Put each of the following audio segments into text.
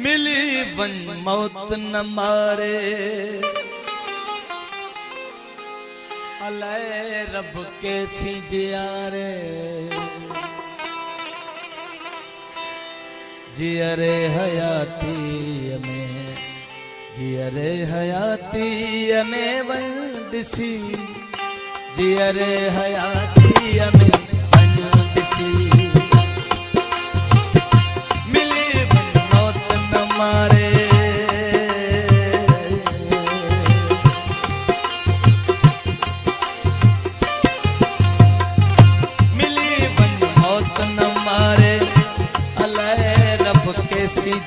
मिली one मौत न मारे अलाए रब कैसी जियारे जियरे हयाती में जियरे हयाती में वंदिसी जियरे हयाती में वंदिसी मिली मौत न मारे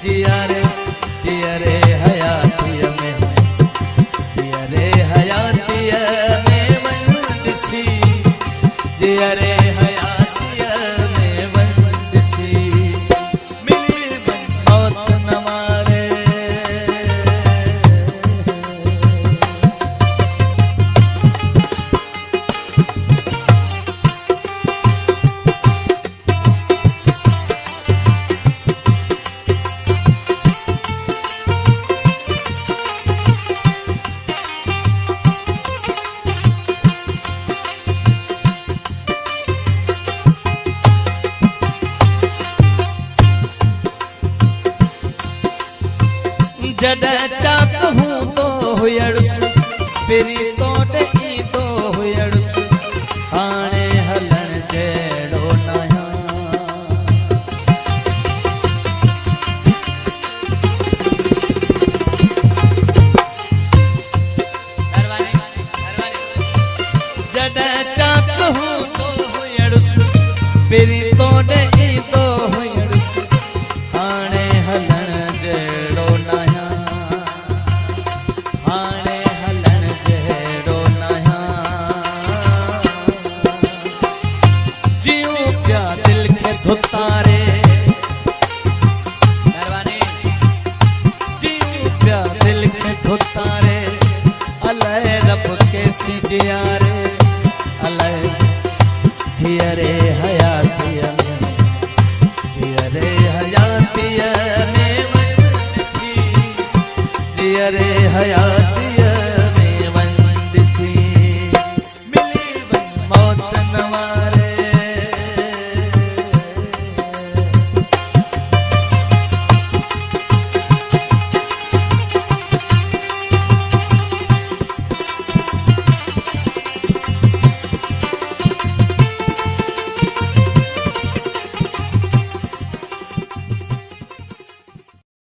जियरे जियरे हयाती में जियरे हयाती में वंदिसी जियरे हयाती में वंदिसी मिली मौत न मारे जड़ चाक हूँ तो हुयर्स पेरी